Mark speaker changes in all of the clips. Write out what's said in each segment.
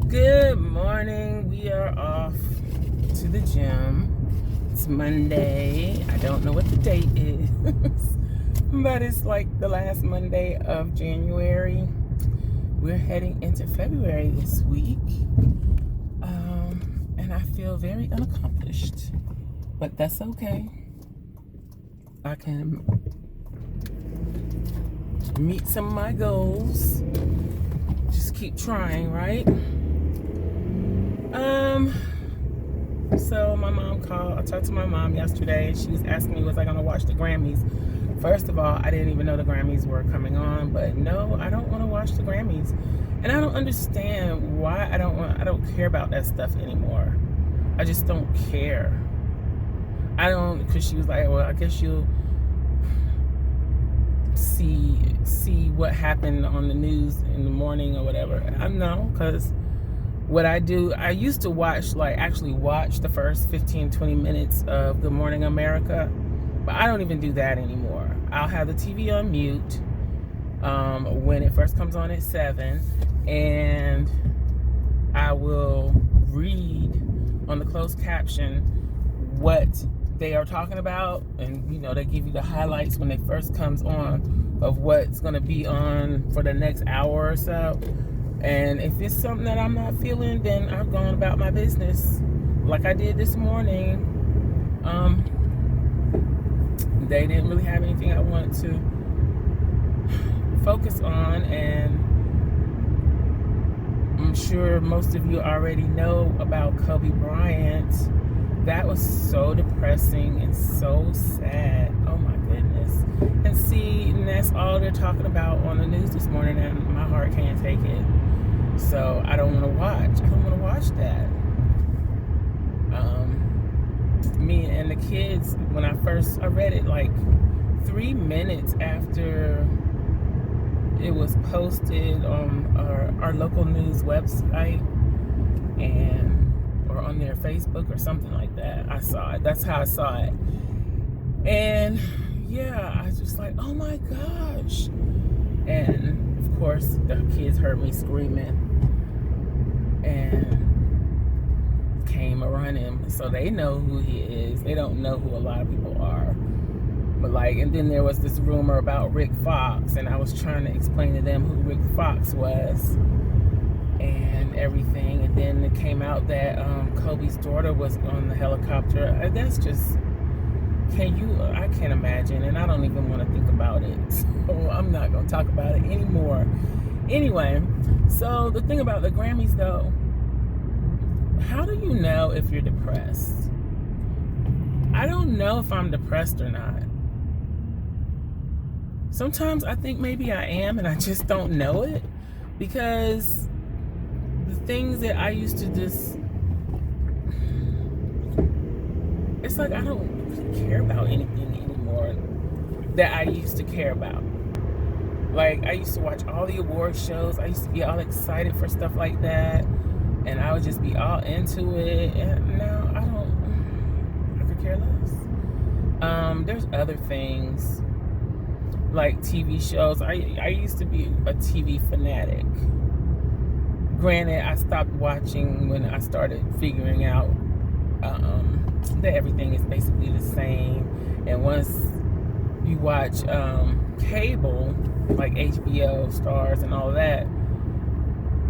Speaker 1: Good morning. We are off to the gym. It's Monday. I don't know what the date is, but it's like the last Monday of January. We're heading into February this week, and I feel very unaccomplished, but that's okay. I can meet some of my goals. Just keep trying, right? So my mom called. I talked to my mom yesterday, and she was asking me, was I gonna watch the Grammys? First of all, I didn't even know the Grammys were coming on, but no, I don't want to watch the Grammys, and I don't understand why I don't care about that stuff anymore. I just don't care. Because she was like, well, I guess you'll see what happened on the news in the morning or whatever. I know, because what I do, I used to actually watch the first 15-20 minutes of Good Morning America, but I don't even do that anymore. I'll have the TV on mute when it first comes on at 7, and I will read on the closed caption what they are talking about, and they give you the highlights when it first comes on of what's going to be on for the next hour or so. And if it's something that I'm not feeling, then I'm going about my business like I did this morning. They didn't really have anything I wanted to focus on, and I'm sure most of you already know about Kobe Bryant. That was so depressing and so sad. Oh my goodness. And that's all they're talking about on the news this morning, and my heart can't take it. So I don't want to watch that. Me and the kids, when I read it like 3 minutes after it was posted on our local news website or on their Facebook or something like that. I saw it. That's how I saw it. And yeah, I was just like, oh my gosh. And of course, the kids heard me screaming and came running. So they know who he is. They don't know who a lot of people are. But and then there was this rumor about Rick Fox, and I was trying to explain to them who Rick Fox was and everything. And then it came out that Kobe's daughter was on the helicopter. That's just, I can't imagine, and I don't even want to think about it. So I'm not going to talk about it anymore. Anyway, so the thing about the Grammys though, how do you know if you're depressed? I don't know if I'm depressed or not. Sometimes I think maybe I am, and I just don't know it, because the things that I used to it's like I don't really care about anything anymore that I used to care about. Like, I used to watch all the award shows. I used to be all excited for stuff like that, and I would just be all into it. And now I could care less. There's other things like TV shows. I used to be a TV fanatic. Granted, I stopped watching when I started figuring out that everything is basically the same. And once you watch cable, like HBO, Stars, and all that,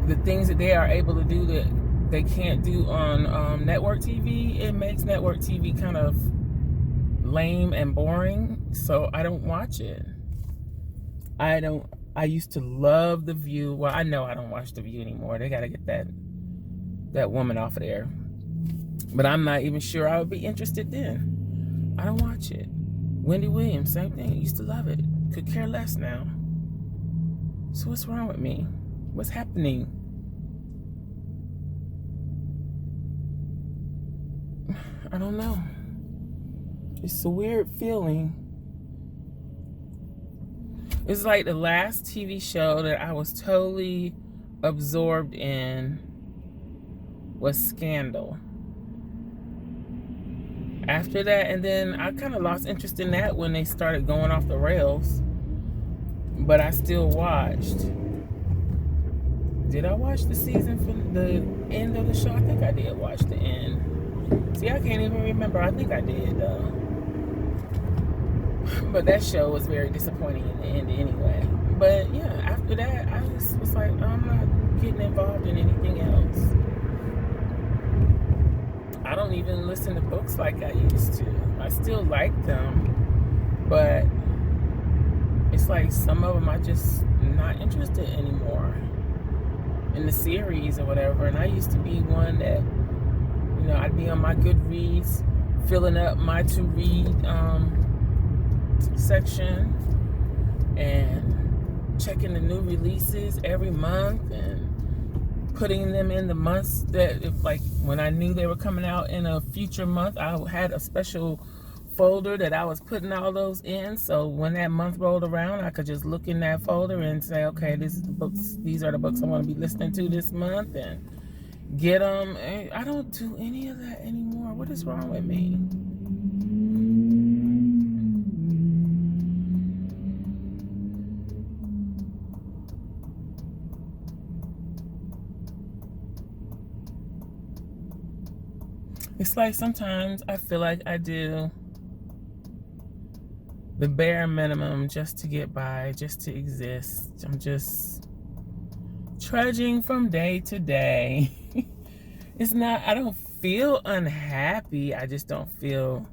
Speaker 1: the things that they are able to do that they can't do on network TV, it makes network TV kind of lame and boring. So I don't watch it. I used to love The View. Well, I know I don't watch The View anymore. They got to get that woman off of there. But I'm not even sure I would be interested then. I don't watch it. Wendy Williams, same thing. I used to love it. Could care less now. So what's wrong with me? What's happening? I don't know. It's a weird feeling. It's like the last TV show that I was totally absorbed in was Scandal. After that, and then I kind of lost interest in that when they started going off the rails. But I still watched. did I watch the season from the end of the show? I think I did watch the end. See, I can't even remember. I think I did, though. But that show was very disappointing in the end anyway. But yeah, after that, I just was like, I'm not getting involved in anything else. I don't even listen to books like I used to. I still like them, but it's like some of them I just not interested anymore in the series or whatever. And I used to be one that, you know, I'd be on my Goodreads filling up my to read section and checking the new releases every month and putting them in the months that, if, like, when I knew they were coming out in a future month, I had a special folder that I was putting all those in, so when that month rolled around, I could just look in that folder and say, okay, these are the books I want to be listening to this month, and get them. I don't do any of that anymore. What is wrong with me? It's like sometimes I feel like I do the bare minimum just to get by, just to exist. I'm just trudging from day to day. It's not, I don't feel unhappy. I just don't feel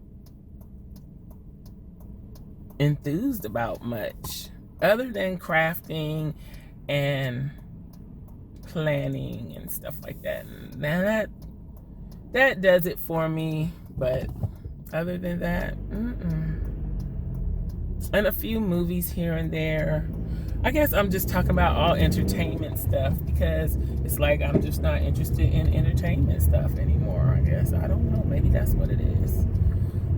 Speaker 1: enthused about much other than crafting and planning and stuff like that. Now that does it for me, but other than that, and a few movies here and there. I guess I'm just talking about all entertainment stuff because it's like I'm just not interested in entertainment stuff anymore, I guess. I don't know, maybe that's what it is.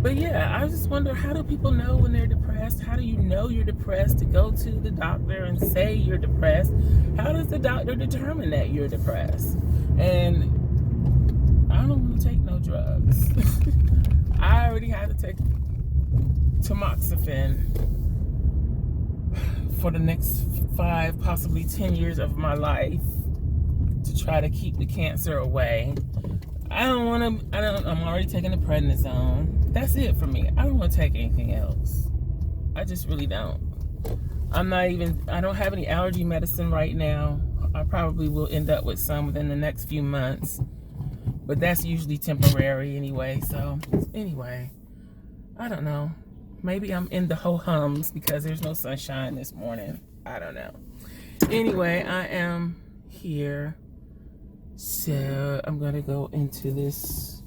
Speaker 1: But yeah, I just wonder, how do people know when they're depressed? How do you know you're depressed to go to the doctor and say you're depressed? How does the doctor determine that you're depressed? And I don't want to take no drugs. I already had to take tamoxifen for the next 5, possibly 10 years of my life to try to keep the cancer away. I'm already taking the prednisone. That's it for me. I don't want to take anything else. I just really don't. I don't have any allergy medicine right now. I probably will end up with some within the next few months. But that's usually temporary anyway. So, anyway, I don't know. Maybe I'm in the ho-hums because there's no sunshine this morning. I don't know. Anyway, I am here. So, I'm going to go into this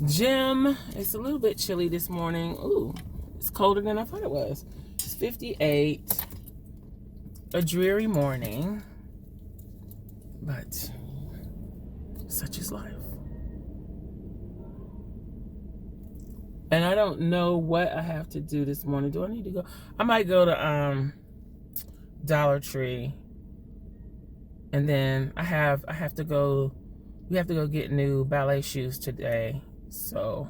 Speaker 1: gym. It's a little bit chilly this morning. Ooh, it's colder than I thought it was. It's 58. A dreary morning. But such is life. And I don't know what I have to do this morning. Do I need to go? I might go to Dollar Tree. And then we have to go get new ballet shoes today. So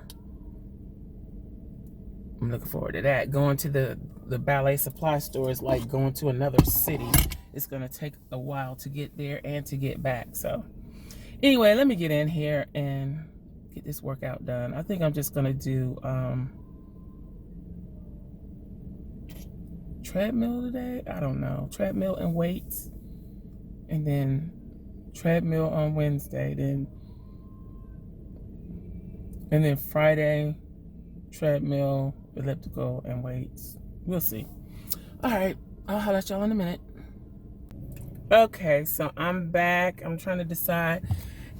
Speaker 1: I'm looking forward to that. Going to the ballet supply store is like going to another city. It's gonna take a while to get there and to get back. So anyway, let me get in here and get this workout done. I think I'm just gonna do treadmill today. I don't know, treadmill and weights, and then treadmill on Wednesday, and then Friday treadmill, elliptical, and weights. We'll see. All right, I'll holler at y'all in a minute. Okay, so I'm back. I'm trying to decide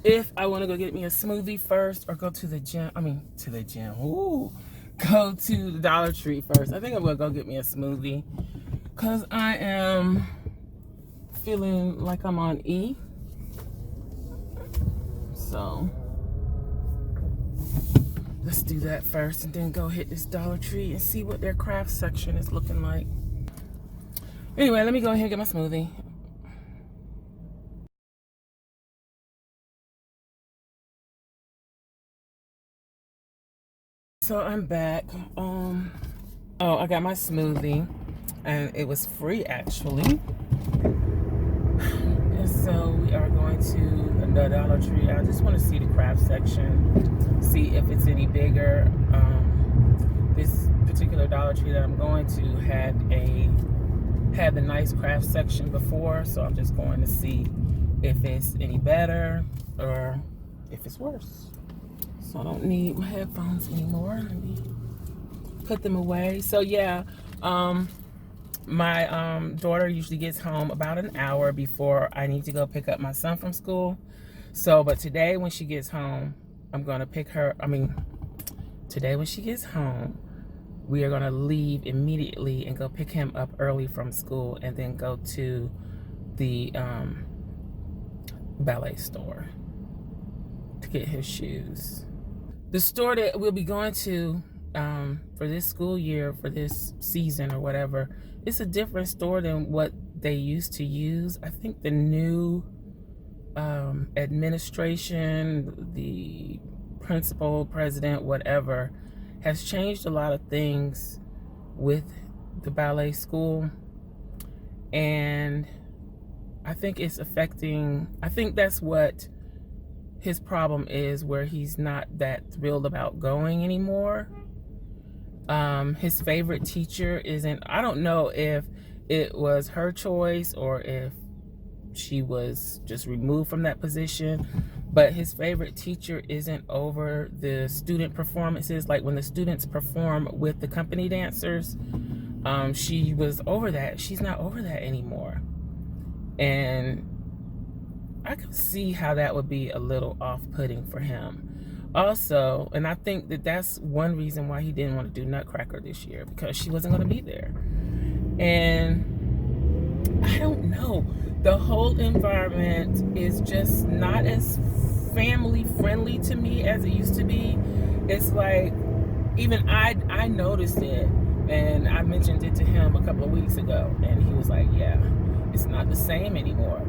Speaker 1: if I want to go get me a smoothie first or go to the gym. Ooh, go to the Dollar Tree first. I think I'm going to go get me a smoothie because I am feeling like I'm on E. So let's do that first and then go hit this Dollar Tree and see what their craft section is looking like. Anyway, let me go ahead and get my smoothie. So I'm back. I got my smoothie, and it was free actually. And so we going to the Dollar Tree. I just want to see the craft section, see if it's any bigger. This particular Dollar Tree that I'm going to had the nice craft section before, so I'm just going to see if it's any better or if it's worse. So I don't need my headphones anymore. Let me put them away. So yeah, my daughter usually gets home about an hour before I need to go pick up my son from school. So, but today when she gets home, I'm going to pick her. Today when she gets home, we are going to leave immediately and go pick him up early from school and then go to the ballet store to get his shoes. The store that we'll be going to for this school year, for this season or whatever, it's a different store than what they used to use. I think the new administration, the principal, president, whatever, has changed a lot of things with the ballet school, and I think it's affecting, I think that's what his problem is, where he's not that thrilled about going anymore. His favorite teacher isn't, I don't know if it was her choice or if she was just removed from that position, but his favorite teacher isn't over the student performances. Like when the students perform with the company dancers, she was over that. She's not over that anymore. And I could see how that would be a little off-putting for him. Also, and I think that that's one reason why he didn't want to do Nutcracker this year, because she wasn't going to be there. And I don't know. The whole environment is just not as family friendly to me as it used to be. It's like, even I noticed it, and I mentioned it to him a couple of weeks ago, and he was like, yeah, it's not the same anymore.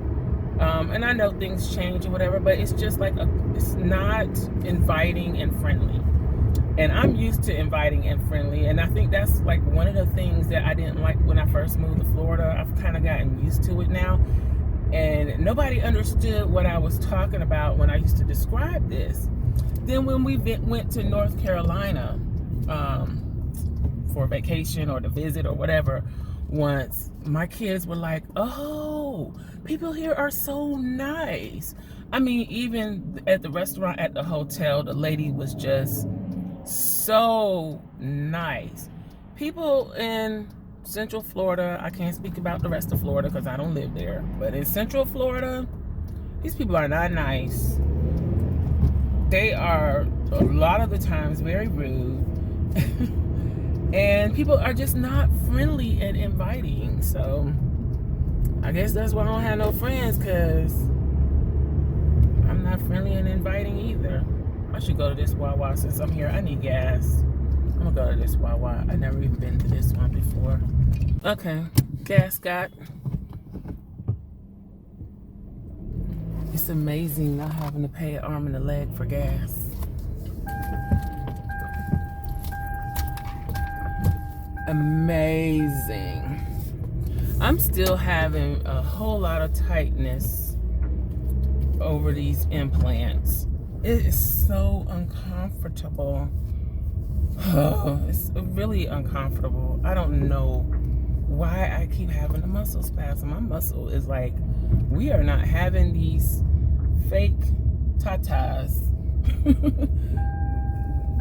Speaker 1: And I know things change or whatever, but it's just like, it's not inviting and friendly. And I'm used to inviting and friendly, and I think that's like one of the things that I didn't like when I first moved to Florida. I've kind of gotten used to it now, and nobody understood what I was talking about when I used to describe this. Then when we went to North Carolina for vacation or to visit or whatever, once, my kids were like, oh, people here are so nice. I mean, even at the restaurant, at the hotel, the lady was just so nice. People in Central Florida, I can't speak about the rest of Florida because I don't live there, but in Central Florida, these people are not nice. They are a lot of the times very rude. And people are just not friendly and inviting. So I guess that's why I don't have no friends, because I'm not friendly and inviting either. I should go to this Wawa since I'm here. I need gas. I'm gonna go to this Wawa. I've never even been to this one before. Okay, gas got. It's amazing not having to pay an arm and a leg for gas. Amazing. I'm still having a whole lot of tightness over these implants. It is so uncomfortable. It's really uncomfortable. I don't know why I keep having a muscle spasm. My muscle is like, we are not having these fake tatas.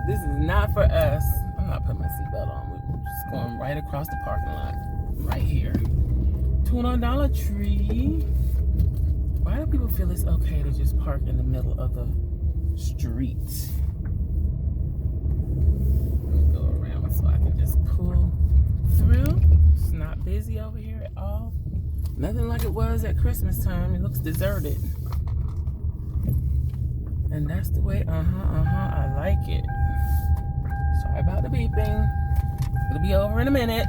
Speaker 1: This is not for us. I'm not putting my seatbelt on. We're just going right across the parking lot, right here. $2 Dollar Tree. Why do people feel it's okay to just park in the middle of the street? Let me go around so I can just pull through. It's not busy over here at all. Nothing like it was at Christmas time. It looks deserted. And that's the way, I like it. Sorry about the beeping. It'll be over in a minute.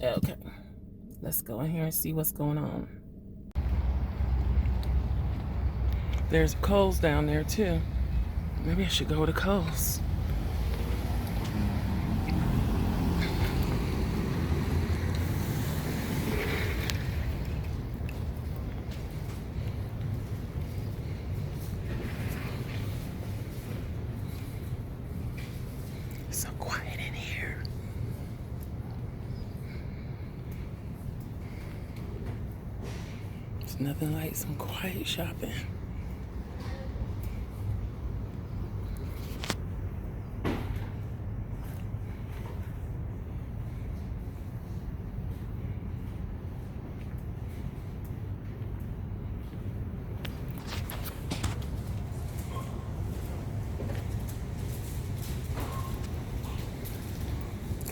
Speaker 1: Okay, let's go in here and see what's going on. There's Kohl's down there too. Maybe I should go to Kohl's. It's so quiet in here. It's nothing like some quiet shopping.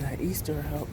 Speaker 1: Got Easter out.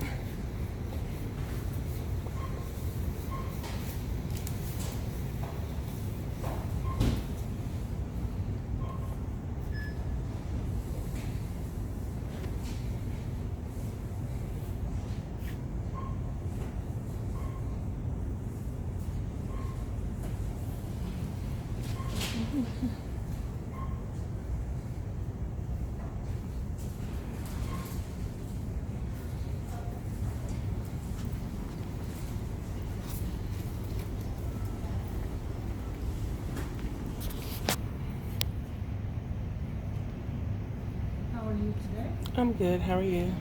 Speaker 1: I'm good. How are you?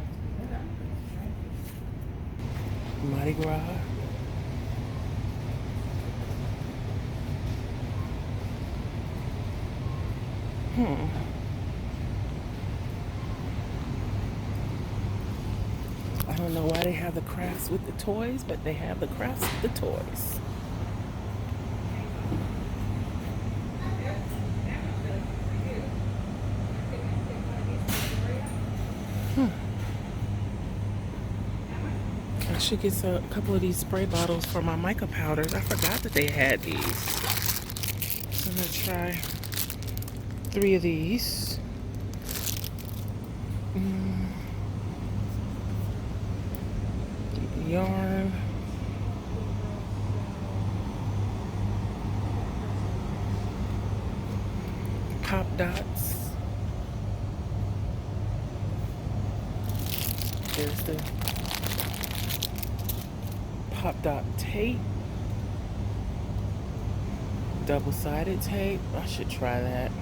Speaker 1: Mardi Gras. I don't know why they have the crafts with the toys, but they have the crafts with the toys. I should get a couple of these spray bottles for my mica powders. I forgot that they had these. So I'm gonna try 3 of these. Yarn. Pop dots. There's the pop dot tape. Double-sided tape. I should try that.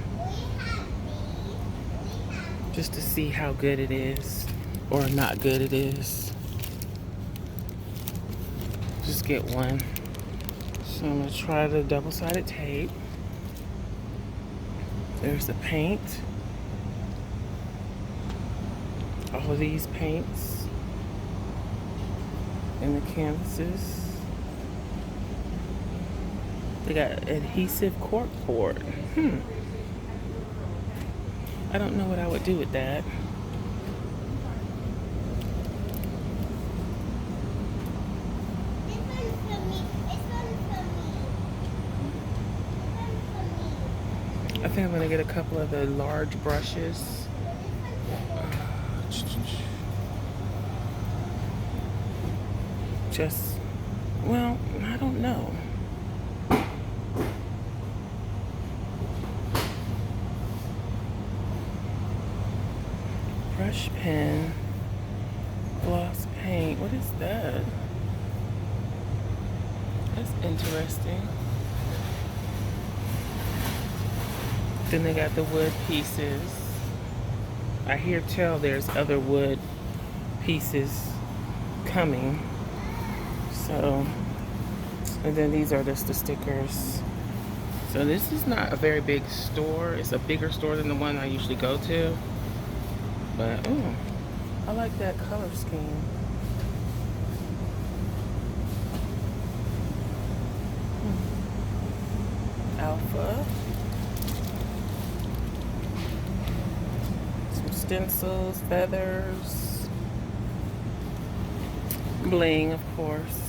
Speaker 1: Just to see how good it is or not good it is. Just get one. So I'm gonna try the double-sided tape. There's the paint. All of these paints and the canvases. They got adhesive cork board. I don't know what I would do with that. I think I'm gonna get a couple of the large brushes. Just, well, I don't know. Brush pen, gloss paint. What is that? That's interesting. Then they got the wood pieces. I hear tell there's other wood pieces coming. So, and then these are just the stickers. So this is not a very big store. It's a bigger store than the one I usually go to. But, I like that color scheme. Alpha. Some stencils, feathers. Bling, of course.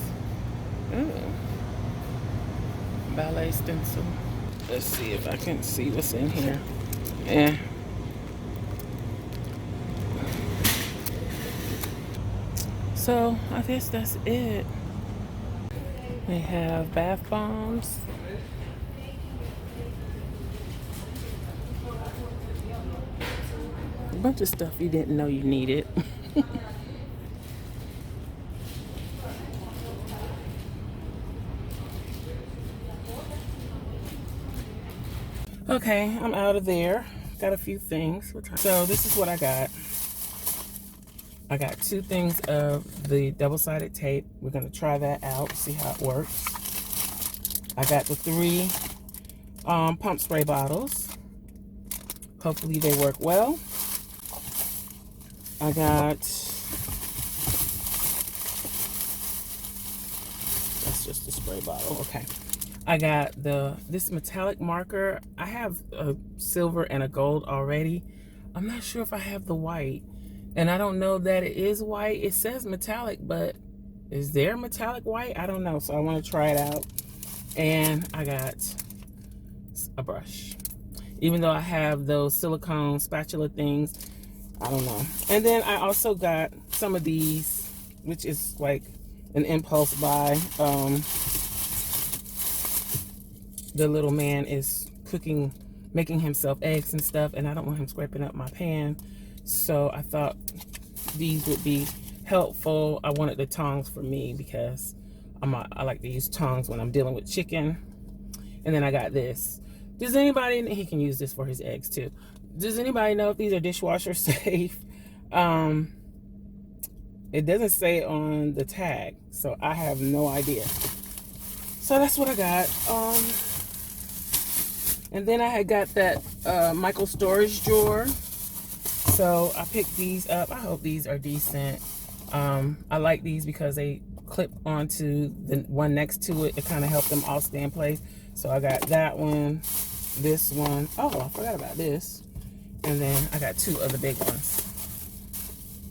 Speaker 1: Ballet stencil. Let's see if I can see what's in here. So I guess that's it. They have bath bombs. A bunch of stuff you didn't know you needed. Okay, I'm out of there. Got a few things. So this is what I got. I got 2 things of the double-sided tape. We're going to try that out, see how it works. I got the 3 pump spray bottles. Hopefully they work well. I got, that's just a spray bottle, okay. I got this metallic marker. I have a silver and a gold already. I'm not sure if I have the white. And I don't know that it is white. It says metallic, but is there metallic white? I don't know, so I want to try it out. And I got a brush. Even though I have those silicone spatula things, I don't know. And then I also got some of these, which is like an impulse buy. The little man is cooking, making himself eggs and stuff, and I don't want him scraping up my pan. So I thought these would be helpful. I wanted the tongs for me because I like to use tongs when I'm dealing with chicken. And then I got this. Does anybody, he can use this for his eggs too. Does anybody know if these are dishwasher safe? It doesn't say on the tag, so I have no idea. So that's what I got. And then I had got that Michael storage drawer. So I picked these up. I hope these are decent. I like these because they clip onto the one next to it to kind of help them all stay in place. So I got that one, this one. Oh, I forgot about this. And then I got 2 of the big ones.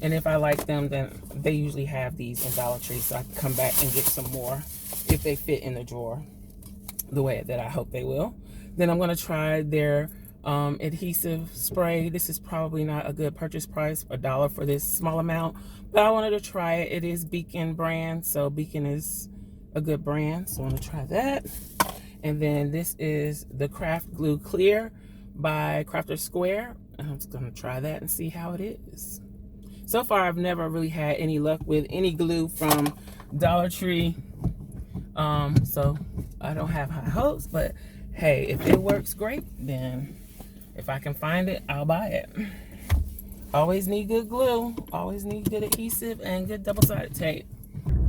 Speaker 1: And if I like them, then they usually have these in Dollar Tree, so I can come back and get some more if they fit in the drawer the way that I hope they will. Then I'm going to try their adhesive spray. This is probably not a good purchase price, $1 for this small amount, but I wanted to try it. It is Beacon brand, so Beacon is a good brand, so I want to try that. And then this is the Craft Glue Clear by Crafter Square. I'm just going to try that and see how it is. So far, I've never really had any luck with any glue from Dollar Tree, so I don't have high hopes, but hey, if it works, great. Then if I can find it, I'll buy it. Always need good glue, always need good adhesive and good double-sided tape.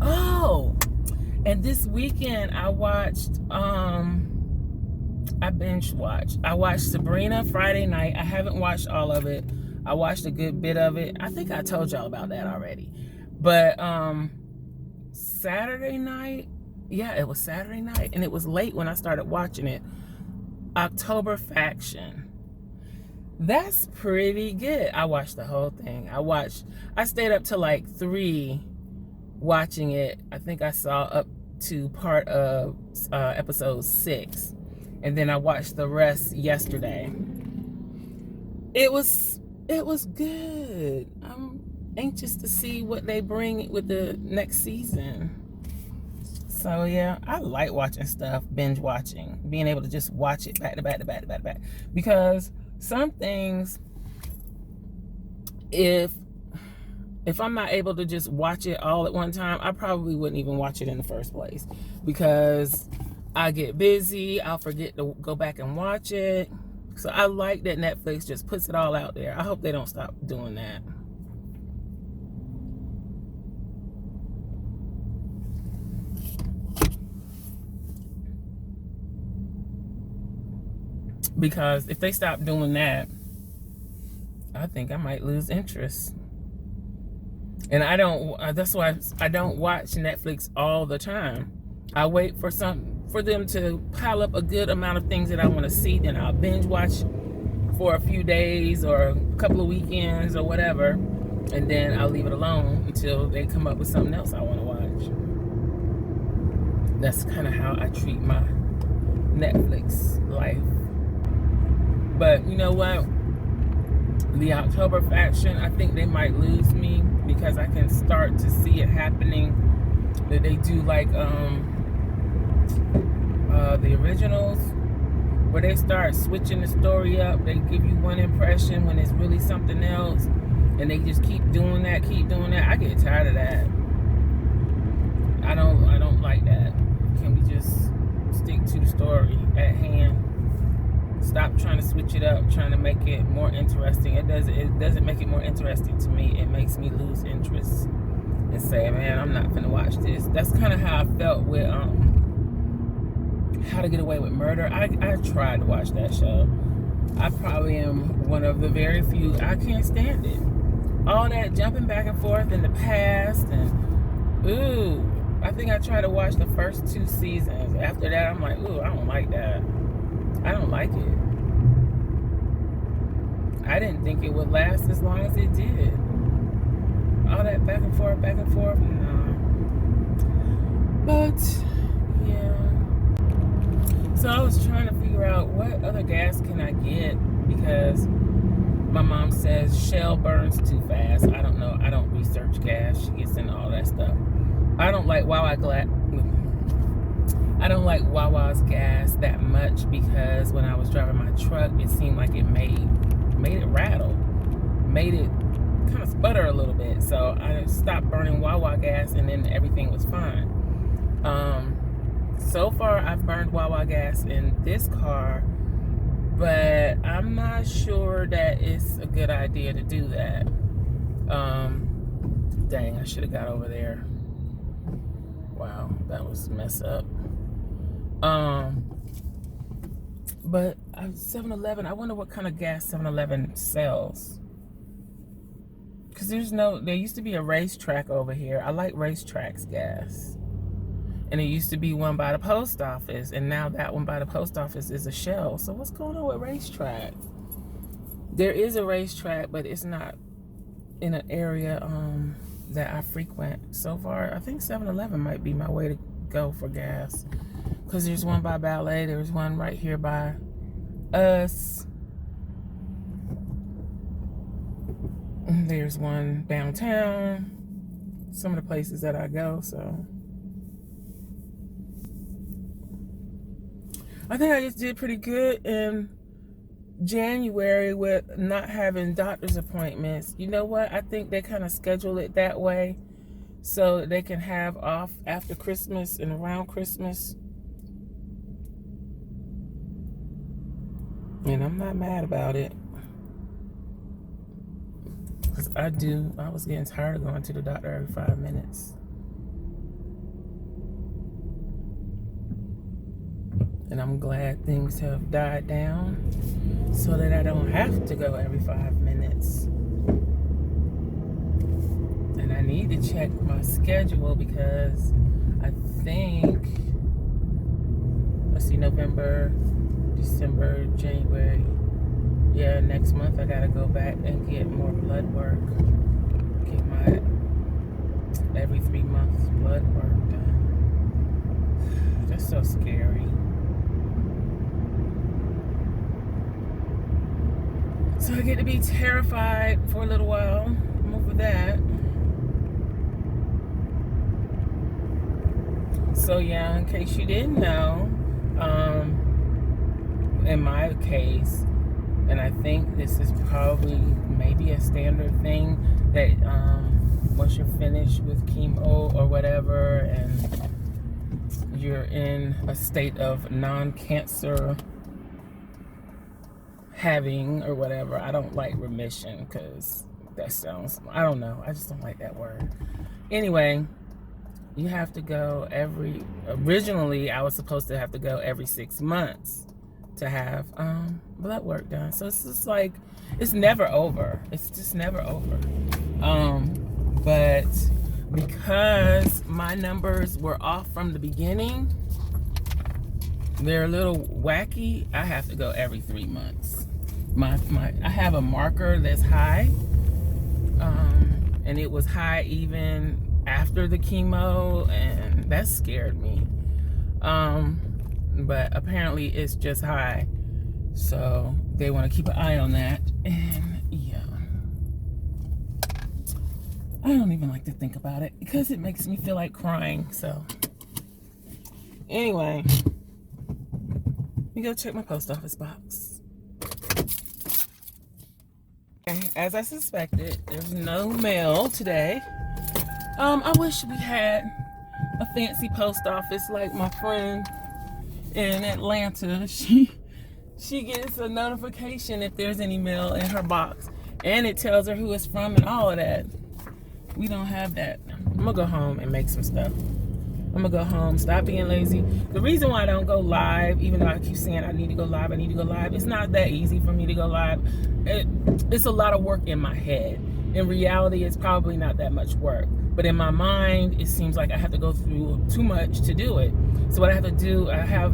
Speaker 1: Oh, and this weekend I watched, I binge watched. I watched Sabrina Friday night. I haven't watched all of it. I watched a good bit of it. I think I told y'all about that already. But Saturday night, yeah, it was Saturday night, and it was late when I started watching it. October Faction. That's pretty good. I watched the whole thing. I stayed up till like 3 watching it. I think I saw up to part of episode 6. And then I watched the rest yesterday. It was good. I'm anxious to see what they bring with the next season. So yeah, I like watching stuff, binge watching, being able to just watch it back to back to back to back to back. Because some things, if I'm not able to just watch it all at one time, I probably wouldn't even watch it in the first place. Because I get busy, I'll forget to go back and watch it. So I like that Netflix just puts it all out there. I hope they don't stop doing that. Because if they stop doing that, I think I might lose interest. And that's why I don't watch Netflix all the time. I wait for them to pile up a good amount of things that I want to see, then I'll binge watch for a few days or a couple of weekends or whatever, and then I'll leave it alone until they come up with something else I want to watch. That's kind of how I treat my Netflix life. But you know what? The October Faction, I think they might lose me because I can start to see it happening, that they do like the originals, where they start switching the story up. They give you one impression when it's really something else, and they just keep doing that. I get tired of that. I don't like that. Can we just stick to the story at hand? Stop trying to switch it up, trying to make it more interesting. It doesn't make it more interesting to me. It makes me lose interest and say, man, I'm not gonna watch this. That's kind of how I felt with How to Get Away with Murder. I tried to watch that show. I probably am one of the very few. I can't stand it. All that jumping back and forth in the past, and I think I tried to watch the first 2 seasons. After that, I'm like, I don't like that. I don't like it. I didn't think it would last as long as it did. All that back and forth, nah. But, yeah. So I was trying to figure out what other gas can I get, because my mom says Shell burns too fast. I don't know. I don't research gas. She gets into all that stuff. I don't like Wawa's gas that much, because when I was driving my truck, it seemed like it made it rattle, made it kind of sputter a little bit. So I stopped burning Wawa gas, and then everything was fine. So far I've burned Wawa gas in this car, but I'm not sure that it's a good idea to do that. Dang, I should have got over there. Wow, that was messed up. But 7-Eleven, I wonder what kind of gas 7-Eleven sells. Because there used to be a racetrack over here. I like racetrack's gas. And it used to be one by the post office, and now that one by the post office is a Shell. So what's going on with racetrack? There is a racetrack, but it's not in an area that I frequent. So far, I think 7-Eleven might be my way to go for gas. Because there's one by Ballet, there's one right here by us. There's one downtown. Some of the places that I go, so. I think I just did pretty good in January with not having doctor's appointments. You know what? I think they kind of schedule it that way so they can have off after Christmas and around Christmas. And I'm not mad about it. Because I was getting tired of going to the doctor every 5 minutes. And I'm glad things have died down so that I don't have to go every 5 minutes. And I need to check my schedule, because I think, let's see, November, December, January. Yeah, next month I gotta go back and get more blood work. Get my every 3 months blood work done. That's so scary. So I get to be terrified for a little while. I'm over that. So yeah, in case you didn't know, in my case, and I think this is probably maybe a standard thing, that once you're finished with chemo or whatever, and you're in a state of non-cancer having or whatever. I don't like remission, because that sounds, I don't know, I just don't like that word. Anyway, you have to go originally I was supposed to have to go every 6 months to have blood work done. So it's just like, it's never over. It's just never over. But because my numbers were off from the beginning, they're a little wacky, I have to go every 3 months. I have a marker that's high, and it was high even after the chemo, and that scared me. But apparently it's just high, so they want to keep an eye on that. And yeah, I don't even like to think about it, because it makes me feel like crying. So anyway, let me go check my post office box. Okay, as I suspected, there's no mail today. I wish we had a fancy post office like my friend in Atlanta. She she gets a notification if there's any mail in her box. And it tells her who it's from and all of that. We don't have that. I'm gonna go home and make some stuff. I'm gonna go home, stop being lazy. The reason why I don't go live, even though I keep saying I need to go live, it's not that easy for me to go live. It's a lot of work in my head. In reality, it's probably not that much work. But in my mind, it seems like I have to go through too much to do it. So what I have to do, I have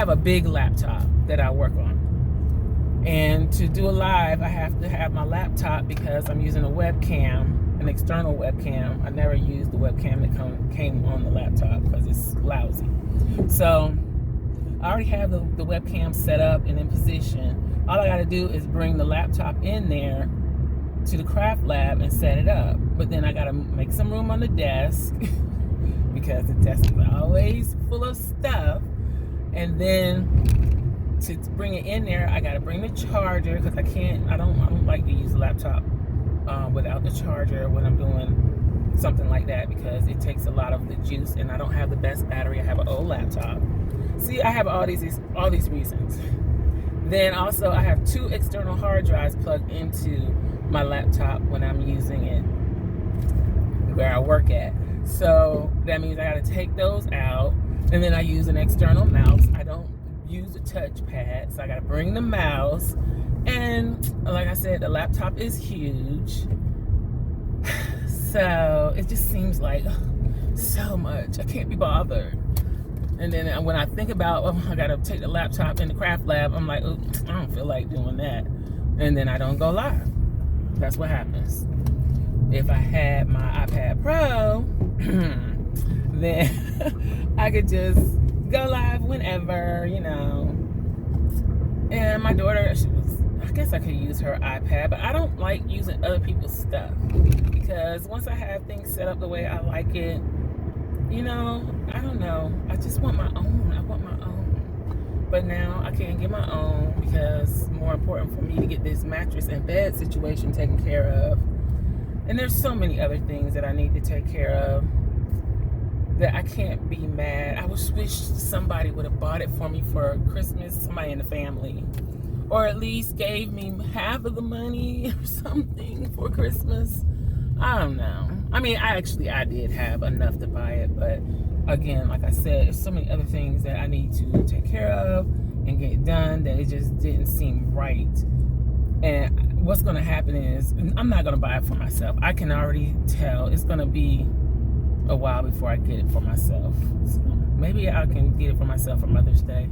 Speaker 1: a big laptop that I work on. And to do a live, I have to have my laptop because I'm using a webcam, an external webcam. I never used the webcam that came on the laptop because it's lousy. So I already have the webcam set up and in position. All I got to do is bring the laptop in there to the craft lab and set it up. But then I got to make some room on the desk because the desk is always full of stuff. And then to bring it in there, I gotta bring the charger because I don't like to use the laptop without the charger when I'm doing something like that because it takes a lot of the juice and I don't have the best battery. I have an old laptop. See, I have all these reasons. Then also I have 2 external hard drives plugged into my laptop when I'm using it where I work at. So that means I gotta take those out, and then I use an external mouse. I don't use a touchpad, so I gotta bring the mouse. And like I said, the laptop is huge, so it just seems like so much. I can't be bothered. And then when I think about, I gotta take the laptop in the craft lab, I'm like, oh, I don't feel like doing that. And then I don't go live. That's what happens. If I had my iPad Pro, then I could just go live whenever, you know. And my daughter, I guess I could use her iPad, but I don't like using other people's stuff because once I have things set up the way I like it, you know, I don't know. I just want my own. I want my own. But now I can't get my own because it's more important for me to get this mattress and bed situation taken care of. And there's so many other things that I need to take care of that I can't be mad. I wish somebody would have bought it for me for Christmas, somebody in the family. Or at least gave me half of the money or something for Christmas. I don't know. I mean, I did have enough to buy it, but again, like I said, there's so many other things that I need to take care of and get done that it just didn't seem right. And what's going to happen is I'm not going to buy it for myself. I can already tell it's going to be a while before I get it for myself. So maybe I can get it for myself for Mother's Day.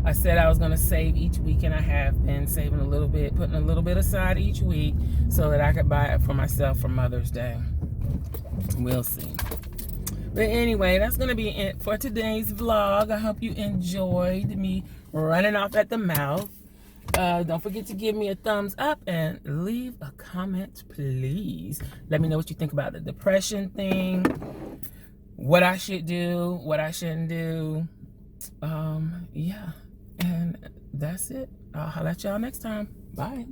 Speaker 1: I said I was going to save each week, and I have been saving a little bit, putting a little bit aside each week so that I could buy it for myself for Mother's Day. We'll see. But anyway, that's going to be it for today's vlog. I hope you enjoyed me running off at the mouth. Don't forget to give me a thumbs up and leave a comment, please. Let me know what you think about the depression thing, what I should do, what I shouldn't do. Yeah, and that's it. I'll holler at y'all next time. Bye.